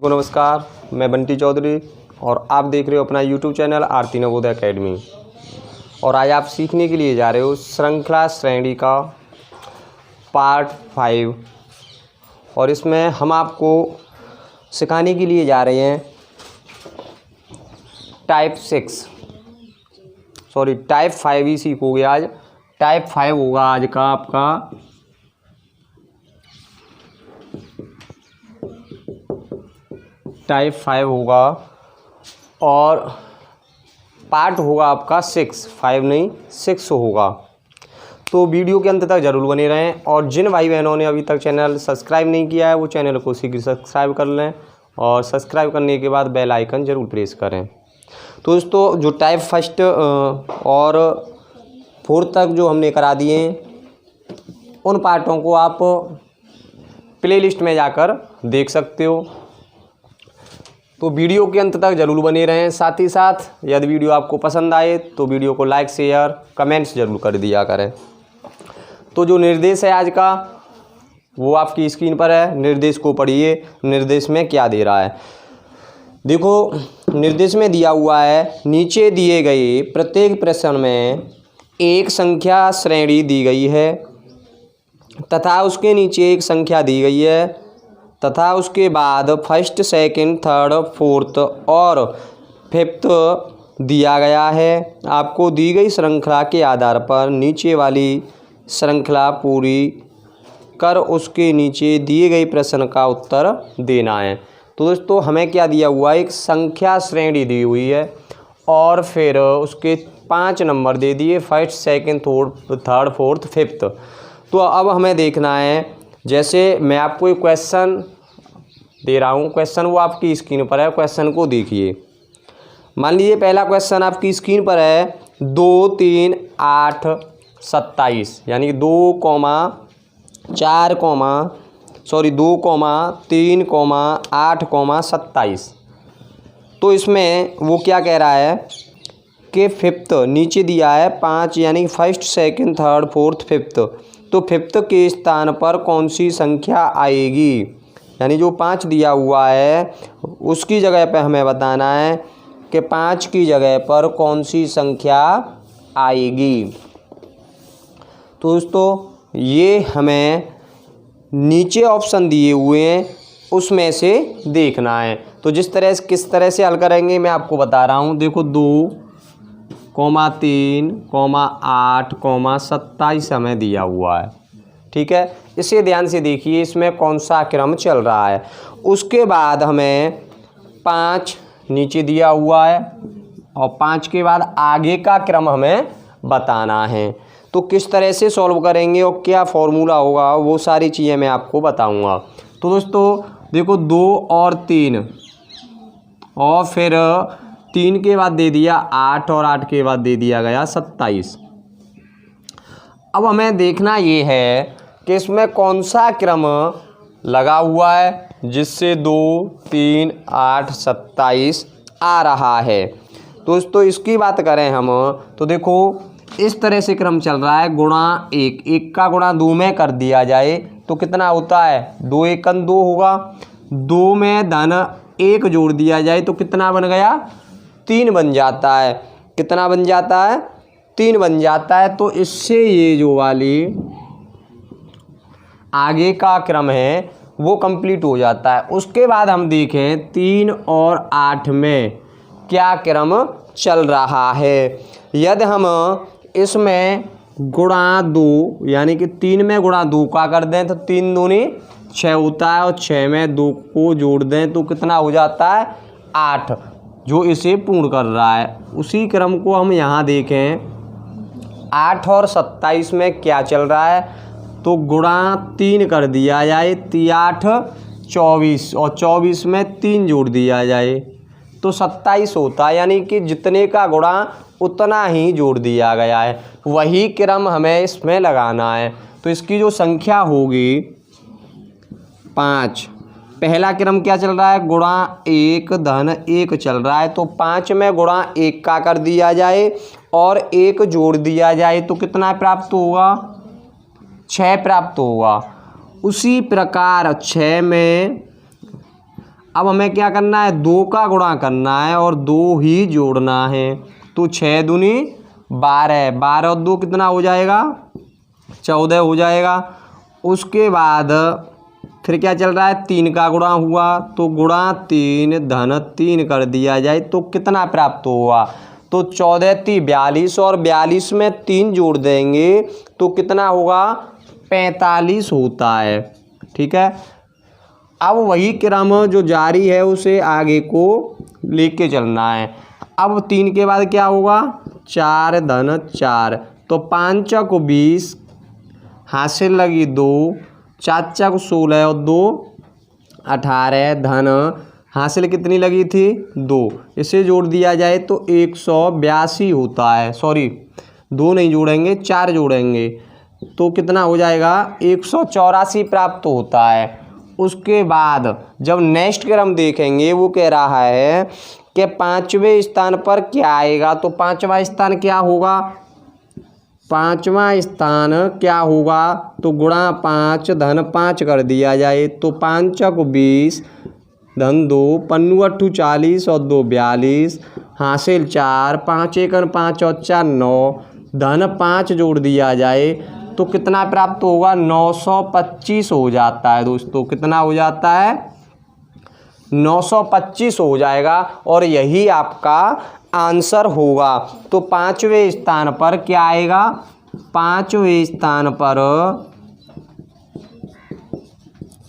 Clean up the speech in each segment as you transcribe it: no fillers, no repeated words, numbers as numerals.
को नमस्कार, मैं बंटी चौधरी और आप देख रहे हो अपना यूट्यूब चैनल आरती नवोदय एकेडमी। और आज आप सीखने के लिए जा रहे हो श्रृंखला श्रेणी का पार्ट 5 और इसमें हम आपको सिखाने के लिए जा रहे हैं टाइप 5 ही सीखोगे आज। टाइप 5 होगा आज का आपका टाइप 5 होगा और पार्ट होगा आपका 5 नहीं 6 होगा। तो वीडियो के अंत तक ज़रूर बने रहें और जिन भाई बहनों ने अभी तक चैनल सब्सक्राइब नहीं किया है वो चैनल को शीघ्र सब्सक्राइब कर लें और सब्सक्राइब करने के बाद बेल आइकन ज़रूर प्रेस करें। तो दोस्तों जो टाइप 1 और 4 तक जो हमने करा दिए उन पार्टों को आप प्लेलिस्ट में जाकर देख सकते हो। तो वीडियो के अंत तक ज़रूर बने रहें। साथ ही साथ यदि वीडियो आपको पसंद आए तो वीडियो को लाइक शेयर कमेंट्स ज़रूर कर दिया करें। तो जो निर्देश है आज का वो आपकी स्क्रीन पर है। निर्देश को पढ़िए, निर्देश में क्या दे रहा है। देखो निर्देश में दिया हुआ है, नीचे दिए गए प्रत्येक प्रश्न में एक संख्या श्रेणी दी गई है तथा उसके नीचे एक संख्या दी गई है तथा उसके बाद फर्स्ट सेकंड थर्ड फोर्थ और फिफ्थ दिया गया है। आपको दी गई श्रृंखला के आधार पर नीचे वाली श्रृंखला पूरी कर उसके नीचे दिए गए प्रश्न का उत्तर देना है। तो दोस्तों हमें क्या दिया हुआ है, एक संख्या श्रेणी दी हुई है और फिर उसके 5 नंबर दे दिए, first second third fourth fifth. तो अब हमें देखना है, जैसे मैं आपको एक क्वेश्चन दे रहा हूँ, क्वेश्चन वो आपकी स्क्रीन पर है। क्वेश्चन को देखिए। मान लीजिए पहला क्वेश्चन आपकी स्क्रीन पर है 2 3 8 27 यानी 2 3 8 27। तो इसमें वो क्या कह रहा है कि फिफ्थ नीचे दिया है 5 यानी first second third fourth fifth. तो फिफ्थ के स्थान पर कौन सी संख्या आएगी, यानी जो 5 दिया हुआ है उसकी जगह पे हमें बताना है कि 5 की जगह पर कौन सी संख्या आएगी। तो दोस्तों ये हमें नीचे ऑप्शन दिए हुए हैं उसमें से देखना है। तो किस तरह से हल करेंगे मैं आपको बता रहा हूँ। देखो 2, 3, 8, 27 हमें दिया हुआ है, ठीक है। इसे ध्यान से देखिए, इसमें कौन सा क्रम चल रहा है। उसके बाद हमें 5 नीचे दिया हुआ है और 5 के बाद आगे का क्रम हमें बताना है। तो किस तरह से सॉल्व करेंगे और क्या फॉर्मूला होगा वो सारी चीज़ें मैं आपको बताऊंगा। तो दोस्तों देखो 2 और 3 और फिर 3 के बाद दे दिया 8 और 8 के बाद दे दिया गया 27। अब हमें देखना ये है कि इसमें कौन सा क्रम लगा हुआ है जिससे 2 3 8 27 आ रहा है। दोस्तों इसकी बात करें हम तो देखो इस तरह से क्रम चल रहा है, गुणा 1 का गुणा 2 में कर दिया जाए तो कितना होता है, 2 1 2 होगा। 2 में धन 1 जोड़ दिया जाए तो कितना बन गया, 3 बन जाता है। कितना बन जाता है, 3 बन जाता है। तो इससे ये जो वाली आगे का क्रम है वो कंप्लीट हो जाता है। उसके बाद हम देखें 3 और 8 में क्या क्रम चल रहा है। यदि हम इसमें गुणा 2 यानी कि 3 में गुणा 2 का कर दें तो 3 दूनी 6 होता है और 6 में 2 को जोड़ दें तो कितना हो जाता है, 8, जो इसे पूर्ण कर रहा है। उसी क्रम को हम यहाँ देखें 8 और 27 में क्या चल रहा है, तो गुणा 3 कर दिया जाए 8 24 और 24 में 3 जोड़ दिया जाए तो 27 होता है। यानी कि जितने का गुणा उतना ही जोड़ दिया गया है, वही क्रम हमें इसमें लगाना है। तो इसकी जो संख्या होगी 5, पहला क्रम क्या चल रहा है, गुणा 1 धन 1 चल रहा है। तो 5 में गुणा 1 का कर दिया जाए और 1 जोड़ दिया जाए तो कितना प्राप्त होगा, 6 प्राप्त होगा। उसी प्रकार 6 में अब हमें क्या करना है, 2 का गुणा करना है और 2 ही जोड़ना है। तो 6 दूनी 12, 12 और 2 कितना हो जाएगा, 14 हो जाएगा। उसके बाद फिर क्या चल रहा है, 3 का गुणा हुआ तो गुणा 3 धन 3 कर दिया जाए तो कितना प्राप्त हुआ, तो 14 × 42 और 42 में 3 जोड़ देंगे तो कितना होगा, 45 होता है। ठीक है, अब वही क्रम जो जारी है उसे आगे को लेके चलना है। अब 3 के बाद क्या होगा, 4 धन 4 तो 5 को 20, हासिल लगी 2, 4 को 16 और 2 18 धन हासिल कितनी लगी थी, 2। इसे जोड़ दिया जाए तो 182 होता है। सॉरी 2 नहीं जोड़ेंगे, 4 जोड़ेंगे तो कितना हो जाएगा, 184 प्राप्त होता है। उसके बाद जब नेक्स्ट क्रम देखेंगे वो कह रहा है कि 5वें स्थान पर क्या आएगा, तो 5वां स्थान क्या होगा, 5वां स्थान क्या होगा, तो गुणा 5 धन 5 कर दिया जाए तो 5 को 20 धन 2, 5 8 40 और 2 42, हासिल 4, 5 1 5 और 4 9 धन 5 जोड़ दिया जाए तो कितना प्राप्त होगा, 925 हो जाता है दोस्तों। कितना हो जाता है, 925 हो जाएगा और यही आपका आंसर होगा। तो 5वें स्थान पर क्या आएगा, 5वें स्थान पर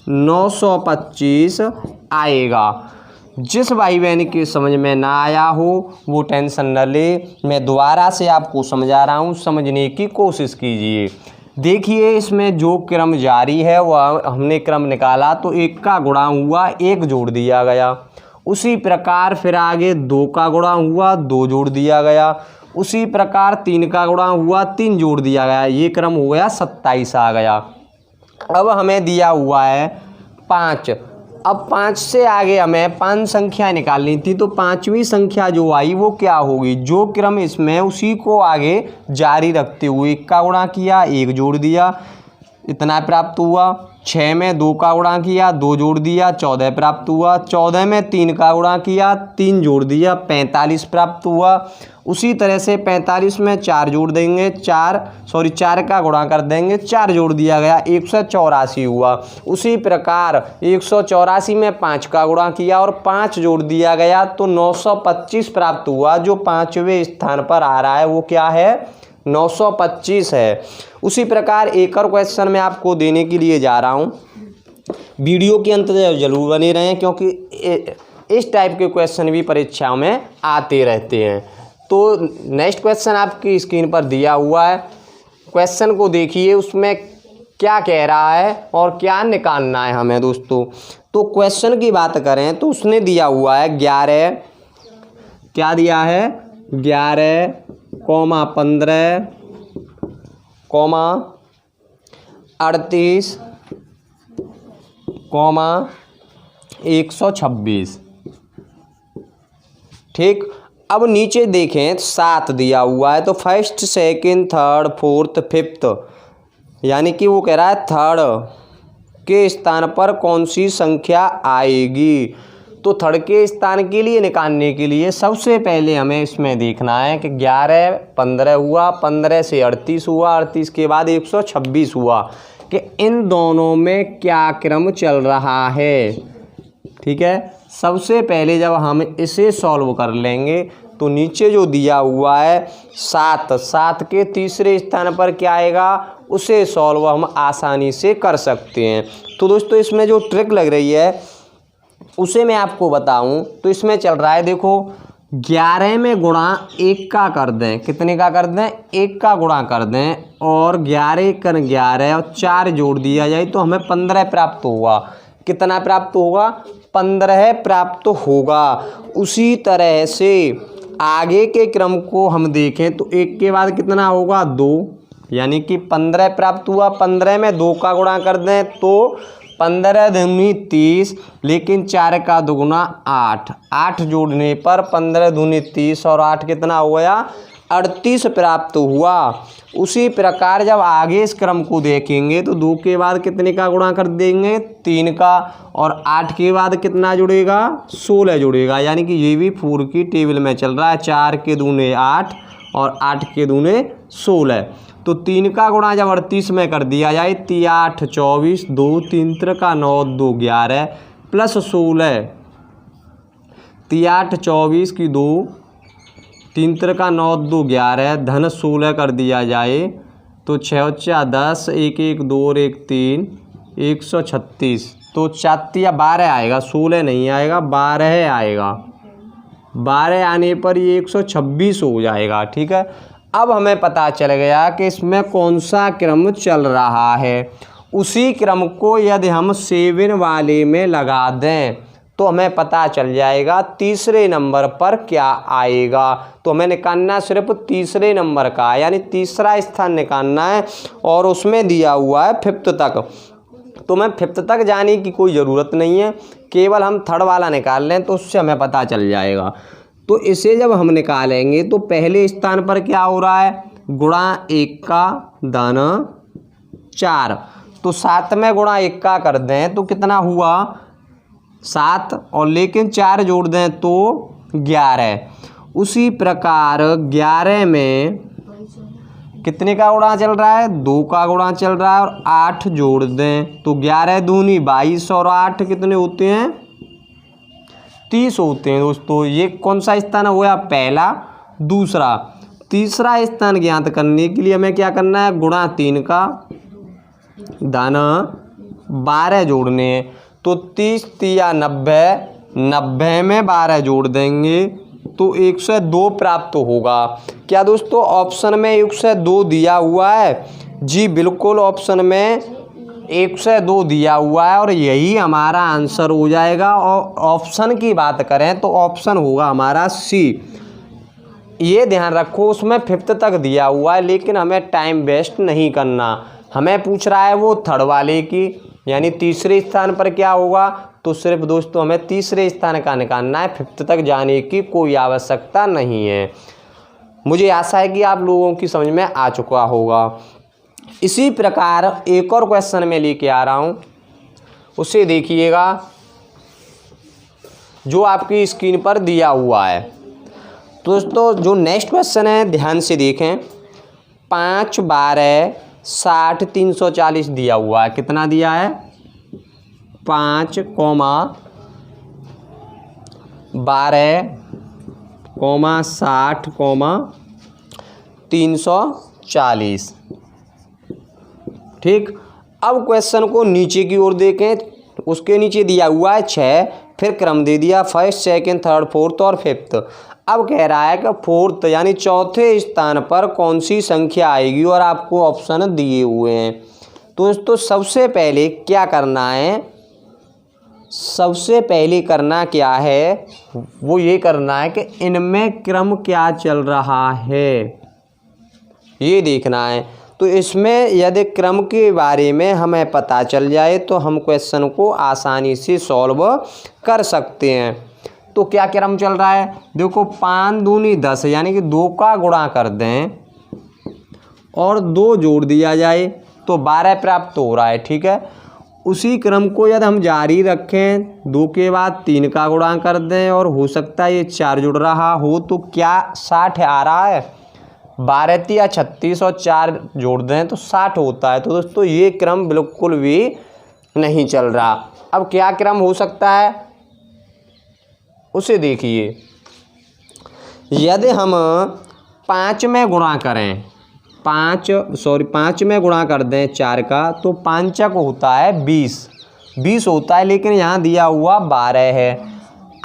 925 आएगा। जिस भाई बहन की समझ में ना आया हो वो टेंशन न ले, मैं दोबारा से आपको समझा रहा हूँ, समझने की कोशिश कीजिए। देखिए इसमें जो क्रम जारी है वह हमने क्रम निकाला तो 1 का गुणा हुआ 1 जोड़ दिया गया। उसी प्रकार फिर आगे 2 का गुणा हुआ 2 जोड़ दिया गया। उसी प्रकार 3 का गुणा हुआ 3 जोड़ दिया गया। ये क्रम हो गया 27 आ गया। अब हमें दिया हुआ है 5। अब 5 से आगे हमें 5 संख्या निकालनी थी तो 5वीं संख्या जो आई वो क्या होगी, जो क्रम इसमें उसी को आगे जारी रखते हुए 1 का गुणा किया 1 जोड़ दिया, इतना प्राप्त हुआ। 6 में 2 का गुणा किया 2 जोड़ दिया 14 प्राप्त हुआ। 14 में 3 का गुणा किया 3 जोड़ दिया 45 प्राप्त हुआ। उसी तरह से 45 में 4 जोड़ देंगे 4 का गुणा कर देंगे 4 जोड़ दिया गया 184 हुआ। उसी प्रकार 184 में 5 का गुणा किया और 5 जोड़ दिया गया तो 925 प्राप्त हुआ। जो 5वें स्थान पर आ रहा है वो क्या है, 925 है। उसी प्रकार एक और क्वेश्चन मैं आपको देने के लिए जा रहा हूँ, वीडियो के अंत तक जरूर बने रहें क्योंकि इस टाइप के क्वेश्चन भी परीक्षाओं में आते रहते हैं। तो नेक्स्ट क्वेश्चन आपकी स्क्रीन पर दिया हुआ है, क्वेश्चन को देखिए उसमें क्या कह रहा है और क्या निकालना है हमें दोस्तों। तो क्वेश्चन की बात करें तो उसने दिया हुआ है 11, क्या दिया है 11, 15, 38, 126। ठीक, अब नीचे देखें 7 दिया हुआ है तो first second third fourth fifth, यानी कि वो कह रहा है थर्ड के स्थान पर कौन सी संख्या आएगी। तो थर्ड के स्थान के लिए निकालने के लिए सबसे पहले हमें इसमें देखना है कि 11 15 हुआ, 15 से 38 हुआ, 38 के बाद 126 हुआ कि इन दोनों में क्या क्रम चल रहा है। ठीक है, सबसे पहले जब हम इसे सॉल्व कर लेंगे तो नीचे जो दिया हुआ है 7 के तीसरे स्थान पर क्या आएगा, उसे सॉल्व हम आसानी से कर सकते हैं। तो दोस्तों इसमें जो ट्रिक लग रही है उसे मैं आपको बताऊं तो इसमें चल रहा है, देखो 11 में गुणा 1 का कर दें, कितने का कर दें, 1 का गुणा कर दें और 11 कर 11 और 4 जोड़ दिया जाए तो हमें 15 प्राप्त होगा। कितना प्राप्त होगा, 15 प्राप्त होगा। उसी तरह से आगे के क्रम को हम देखें तो 1 के बाद कितना होगा 2, यानी कि 15 प्राप्त हुआ। 15 में 2 का गुणा कर दें तो 15 दूनी 30, लेकिन 4 का दुगुना 8 जोड़ने पर 15 दूनी 30 और 8 कितना हो गया 38 प्राप्त हुआ। उसी प्रकार जब आगे इस क्रम को देखेंगे तो 2 के बाद कितने का गुणा कर देंगे, 3 का, और 8 के बाद कितना जुड़ेगा, 16 जुड़ेगा। यानी कि ये भी 4 की टेबल में चल रहा है। 4 के दूने 8 और 8 के दूने 16। तो 3 का गुणा जब 38 में कर दिया जाए, 3 8 24, 2 3 का 9 2 11 प्लस 16, 3 8 24 की 2 3 का 9 2 11 धन 16 कर दिया जाए तो 6 4 10, 1 1 2 और 1 3, 136। तो 4 या 12 आएगा, 16 नहीं आएगा, 12 आएगा। 12 आने पर ये 126 हो जाएगा। ठीक है, अब हमें पता चल गया कि इसमें कौन सा क्रम चल रहा है। उसी क्रम को यदि हम 7 वाले में लगा दें तो हमें पता चल जाएगा तीसरे नंबर पर क्या आएगा। तो हमें निकालना सिर्फ तीसरे नंबर का, यानी तीसरा स्थान निकालना है, और उसमें दिया हुआ है 5th तक। तो मैं 5th तक जाने की कोई ज़रूरत नहीं है, केवल हम 3rd वाला निकाल लें तो उससे हमें पता चल जाएगा। तो इसे जब हम निकालेंगे तो पहले स्थान पर क्या हो रहा है, गुणा 1 का धन 4। तो 7 में गुणा 1 का कर दें तो कितना हुआ, 7, और लेकिन 4 जोड़ दें तो 11। उसी प्रकार 11 में कितने का गुणा चल रहा है, 2 का गुणा चल रहा है, और 8 जोड़ दें तो 11 दूनी 22 और 8 कितने होते हैं, 30 होते हैं। दोस्तों ये कौन सा स्थान हुआ, पहला। दूसरा, तीसरा स्थान ज्ञात करने के लिए हमें क्या करना है, गुणा 3 का धन 12 जोड़ने हैं। तो 30 3 90, 90 में 12 जोड़ देंगे तो 102 प्राप्त होगा। क्या दोस्तों ऑप्शन में 102 दिया हुआ है? जी बिल्कुल, ऑप्शन में 102 दिया हुआ है और यही हमारा आंसर हो जाएगा। और ऑप्शन की बात करें तो ऑप्शन होगा हमारा सी। ये ध्यान रखो, उसमें 5th तक दिया हुआ है, लेकिन हमें टाइम वेस्ट नहीं करना। हमें पूछ रहा है वो 3rd वाले की, यानी तीसरे स्थान पर क्या होगा, तो सिर्फ दोस्तों हमें तीसरे स्थान का निकालना है, 5th तक जाने की कोई आवश्यकता नहीं है। मुझे आशा है कि आप लोगों की समझ में आ चुका होगा। इसी प्रकार एक और क्वेश्चन में लेके आ रहा हूँ, उसे देखिएगा जो आपकी स्क्रीन पर दिया हुआ है। दोस्तों जो नेक्स्ट क्वेश्चन है ध्यान से देखें। 5 12 60 340 दिया हुआ है। कितना दिया है, 5, 12, 60, 340। ठीक, अब क्वेश्चन को नीचे की ओर देखें। उसके नीचे दिया हुआ है 6, फिर क्रम दे दिया 1st 2nd 3rd 4th और 5th। अब कह रहा है कि 4th यानी चौथे स्थान पर कौन सी संख्या आएगी, और आपको ऑप्शन दिए हुए हैं। तो दोस्तों सबसे पहले क्या करना है, सबसे पहले करना क्या है, वो ये करना है कि इनमें क्रम क्या चल रहा है, ये देखना है। तो इसमें यदि क्रम के बारे में हमें पता चल जाए तो हम क्वेश्चन को आसानी से सॉल्व कर सकते हैं। तो क्या क्रम चल रहा है, देखो 5 दूनी 10, यानी कि 2 का गुणा कर दें और 2 जोड़ दिया जाए तो 12 प्राप्त हो रहा है। ठीक है, उसी क्रम को यदि हम जारी रखें, 2 के बाद 3 का गुणा कर दें और हो सकता है ये 4 जुड़ रहा हो, तो क्या 60 आ रहा है, 12 या 36 और 4 जोड़ दें तो 60 होता है। तो दोस्तों ये क्रम बिल्कुल भी नहीं चल रहा। अब क्या क्रम हो सकता है उसे देखिए। यदि हम 5 में गुणा करें, 5 में गुणा कर दें 4 का, तो 5 होता है 20 होता है, लेकिन यहाँ दिया हुआ 12 है।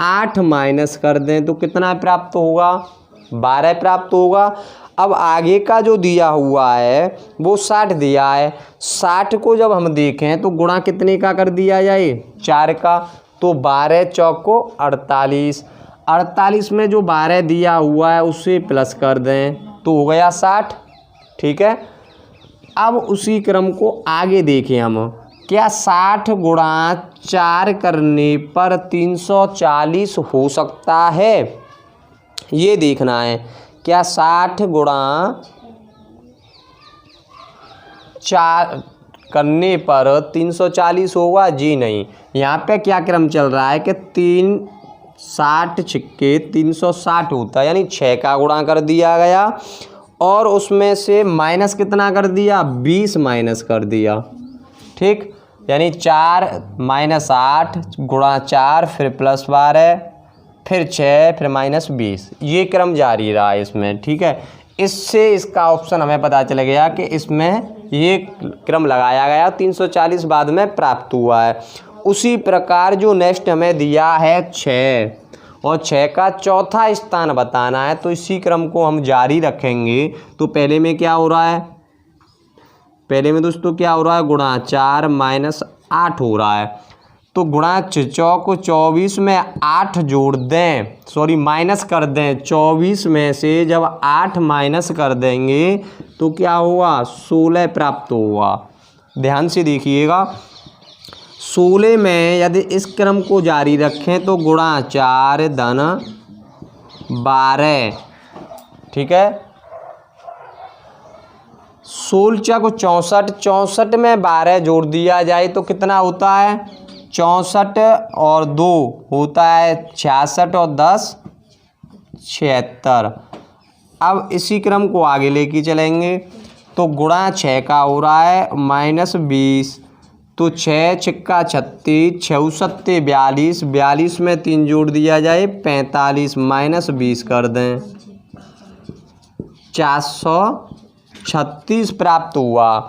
8 माइनस कर दें तो कितना प्राप्त होगा, 12 प्राप्त होगा। अब आगे का जो दिया हुआ है वो 60 दिया है। 60 को जब हम देखें तो गुणा कितने का कर दिया जाए, 4 का, तो 12 चौको 48। 48 में जो 12 दिया हुआ है उसे प्लस कर दें तो हो गया 60। ठीक है, अब उसी क्रम को आगे देखें हम, क्या 60 गुणा 4 करने पर 340 हो सकता है, ये देखना है। क्या 60 गुणा 4 करने पर 340 होगा? जी नहीं। यहाँ पे क्या क्रम चल रहा है कि 60 छिक्के 360 होता है, यानी 6 का गुणा कर दिया गया और उसमें से माइनस कितना कर दिया? 20 माइनस कर दिया। ठीक, यानी 4 - 8 गुणा 4 फिर +12 फिर 6 फिर -20, ये क्रम जारी रहा इसमें। ठीक है, इससे इसका ऑप्शन हमें पता चल गया कि इसमें ये क्रम लगाया गया, 340 बाद में प्राप्त हुआ है। उसी प्रकार जो नेक्स्ट हमें दिया है 6 और 6 का चौथा स्थान बताना है, तो इसी क्रम को हम जारी रखेंगे। तो पहले में क्या हो रहा है? पहले में दोस्तों क्या हो रहा है? गुणा 4 - 8 हो रहा है। तो गुणा 6 को 24 में 8 जोड़ दें, सॉरी माइनस कर दें। 24 में से जब 8 माइनस कर देंगे तो क्या होगा? 16 प्राप्त होगा। ध्यान से देखिएगा, 16 में यदि इस क्रम को जारी रखें तो गुणा 4 धन 12। ठीक है, 16 को 64, 64 में 12 जोड़ दिया जाए तो कितना होता है? 64 और 2 होता है 66 और 10 76। अब इसी क्रम को आगे लेके चलेंगे तो गुणा 6 का हो रहा है -20, तो 6 छिक्का 36, 6 सत्ते 42, 42 में 3 जोड़ दिया जाए 45, -20 कर दें, 436 प्राप्त हुआ।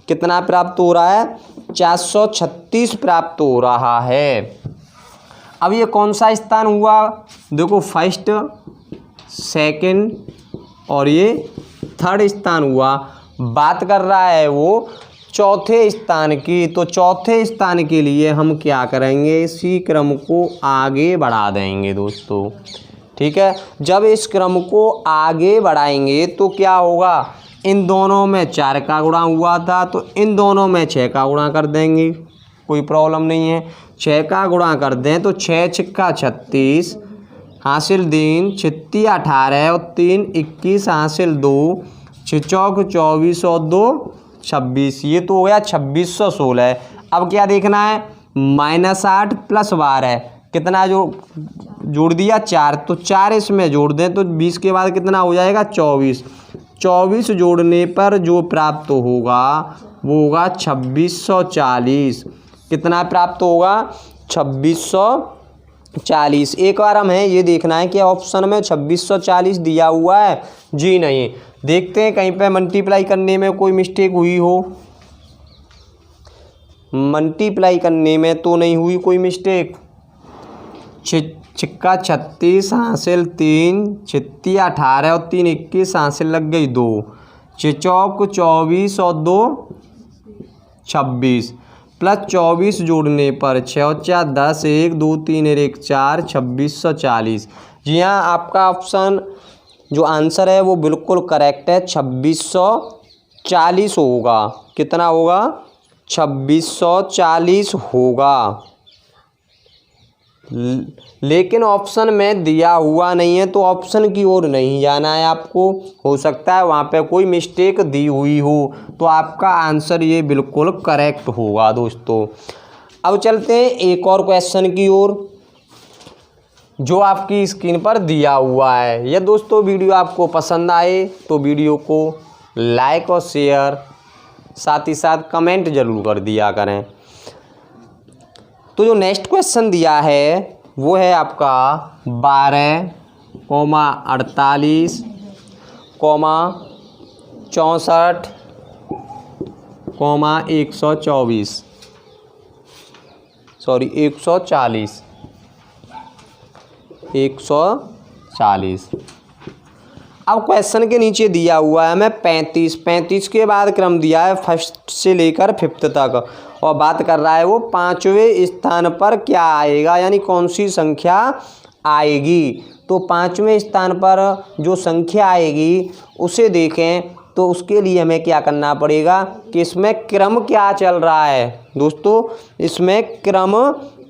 कितना प्राप्त हो रहा है? 436 प्राप्त हो रहा है। अब ये कौन सा स्थान हुआ? देखो, फर्स्ट, सेकंड और ये थर्ड स्थान हुआ। बात कर रहा है वो चौथे स्थान की, तो चौथे स्थान के लिए हम क्या करेंगे? इसी क्रम को आगे बढ़ा देंगे दोस्तों। ठीक है, जब इस क्रम को आगे बढ़ाएंगे तो क्या होगा? इन दोनों में 4 का गुणा हुआ था तो इन दोनों में 6 का गुणा कर देंगे, कोई प्रॉब्लम नहीं है। 6 का गुणा कर दें तो 6 छिक्का 36 हासिल 3, 36 18 और 3 21 हासिल 2, 6 चौक 24 और 2 26, ये तो हो गया 2616। अब क्या देखना है? -8 + 12 कितना जोड़ दिया? 4, तो 4 इसमें जोड़ दें तो 20 के बाद कितना हो जाएगा? 24। 24 जोड़ने पर जो प्राप्त होगा वो होगा 2640। कितना प्राप्त होगा? 2640। एक बार हमें ये देखना है कि ऑप्शन में 2640 दिया हुआ है? जी नहीं। देखते हैं कहीं पे मल्टीप्लाई करने में कोई मिस्टेक हुई हो। मल्टीप्लाई करने में तो नहीं हुई कोई मिस्टेक। छिक्का 36 हासिल 3, 36 18 और 3 21 हासिल लग गई 2, 6 चौक 24 और 2 26 प्लस 24 जोड़ने पर 6 और 4 10, 1 2 3 और 1 4, 2640। जी हाँ, आपका ऑप्शन जो आंसर है वो बिल्कुल करेक्ट है, 2640 होगा। कितना होगा? 2640 होगा। लेकिन ऑप्शन में दिया हुआ नहीं है तो ऑप्शन की ओर नहीं जाना है आपको। हो सकता है वहाँ पे कोई मिस्टेक दी हुई हो, तो आपका आंसर ये बिल्कुल करेक्ट होगा दोस्तों। अब चलते हैं एक और क्वेश्चन की ओर जो आपकी स्क्रीन पर दिया हुआ है। यह दोस्तों वीडियो आपको पसंद आए तो वीडियो को लाइक और शेयर साथ ही साथ कमेंट ज़रूर कर दिया करें। तो जो नेक्स्ट क्वेश्चन दिया है वो है आपका 12, 48, 64, 124, सॉरी 140, 140। अब क्वेश्चन के नीचे दिया हुआ है हमें 35 के बाद क्रम दिया है फर्स्ट से लेकर फिफ्थ तक, और बात कर रहा है वो पाँचवें स्थान पर क्या आएगा, यानी कौन सी संख्या आएगी। तो पाँचवें स्थान पर जो संख्या आएगी उसे देखें तो उसके लिए हमें क्या करना पड़ेगा कि इसमें क्रम क्या चल रहा है दोस्तों, इसमें क्रम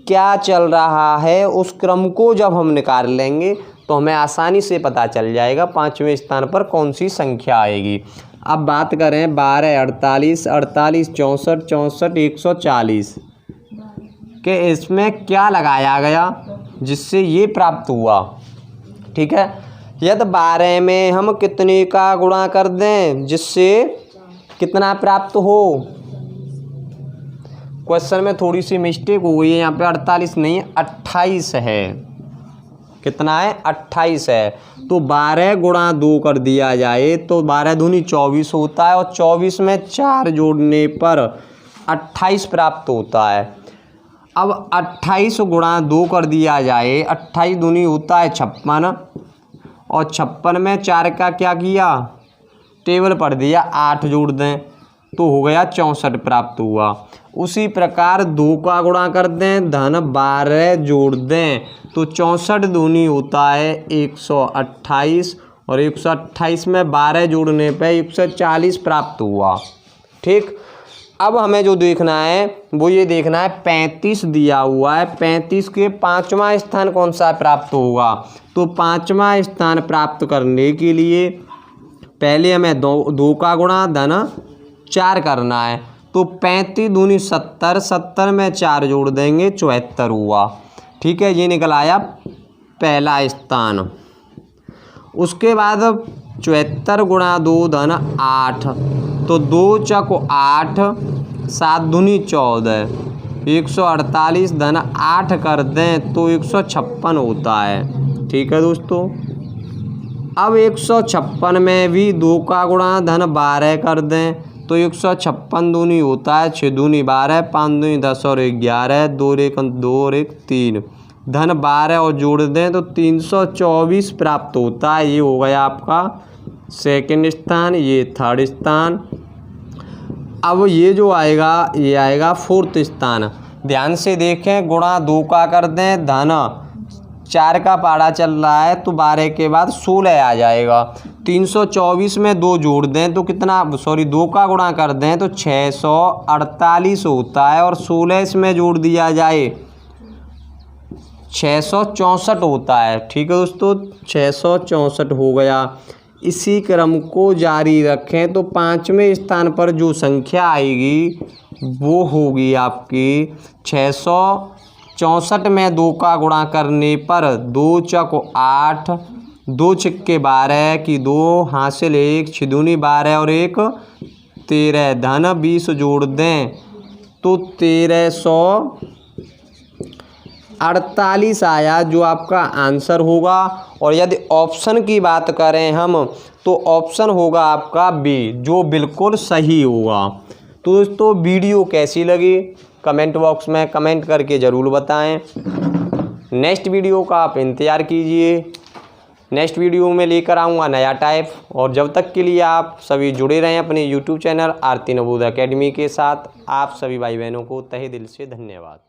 क्या चल रहा है उस क्रम को जब हम निकाल लेंगे तो हमें आसानी से पता चल जाएगा पाँचवें स्थान पर कौन सी संख्या आएगी। अब बात करें 12, 48, 48, 64, 64, 140 के इसमें क्या लगाया गया जिससे ये प्राप्त हुआ। ठीक है, यदि 12 में हम कितने का गुणा कर दें जिससे कितना प्राप्त हो। क्वेश्चन में थोड़ी सी मिस्टेक हो गई है, यहाँ पे 48 नहीं 28 है। कितना है 28 है। तो 12 गुणा 2 कर दिया जाए तो 12 दूनी 24 होता है और 24 में 4 जोड़ने पर 28 प्राप्त होता है। अब 28 गुणा 2 कर दिया जाए, 28 दूनी होता है 56 और 56 में 4 का क्या किया टेबल पर दिया 8 जोड़ दें तो हो गया 64 प्राप्त हुआ। उसी प्रकार 2 का गुणा कर दें धन 12 जोड़ दें तो 64 दूनी होता है 128 और 128 में 12 जोड़ने पे 140 प्राप्त हुआ। ठीक, अब हमें जो देखना है वो ये देखना है 35 दिया हुआ है, 35 के 5वां स्थान कौन सा प्राप्त होगा। तो 5वां स्थान प्राप्त करने के लिए पहले हमें 2 का गुणा धन 4 करना है। तो 35 दूनी 70, 70 में 4 जोड़ देंगे 74 हुआ। ठीक है, ये निकल आया पहला स्थान। उसके बाद 74 गुणा 2 धन 8 तो 2 चक 8, 7 दूनी 14, 148 धन 8 कर दें तो 156 होता है। ठीक है दोस्तों, अब 156 में भी 2 का गुणा धन 12 कर दें तो 156 दूनी होता है 6 दूनी 12, 5 दूनी 10 और 11, 2 और 1 2 और 1 3 धन 12 और जोड़ दें तो 324 प्राप्त होता है। ये हो गया आपका सेकंड स्थान, ये थर्ड स्थान। अब ये जो आएगा ये आएगा फोर्थ स्थान। ध्यान से देखें, गुणा 2 का कर दें धन 4 का पारा चल रहा है तो 12 के बाद 16 आ जाएगा। 324 में 2 जोड़ दें तो कितना 2 का गुणा कर दें तो 648 होता है और 16 इसमें जोड़ दिया जाए 664 होता है। ठीक है दोस्तों, 664 हो गया। इसी क्रम को जारी रखें तो 5वें स्थान पर जो संख्या आएगी वो होगी आपकी 664 में 2 का गुणा करने पर 2 चक 8, 2 छिक्के 12 की 2 हासिल 1, 6 दूनी 12 और 1 13 धन 20 जोड़ दें तो 1348 आया जो आपका आंसर होगा। और यदि ऑप्शन की बात करें हम तो ऑप्शन होगा आपका बी जो बिल्कुल सही होगा। तो दोस्तों वीडियो कैसी लगी कमेंट बॉक्स में कमेंट करके ज़रूर बताएं। नेक्स्ट वीडियो का आप इंतज़ार कीजिए, नेक्स्ट वीडियो में लेकर आऊँगा नया टाइप। और जब तक के लिए आप सभी जुड़े रहें अपने यूट्यूब चैनल आरती नवोदय एकेडमी के साथ। आप सभी भाई बहनों को तहे दिल से धन्यवाद।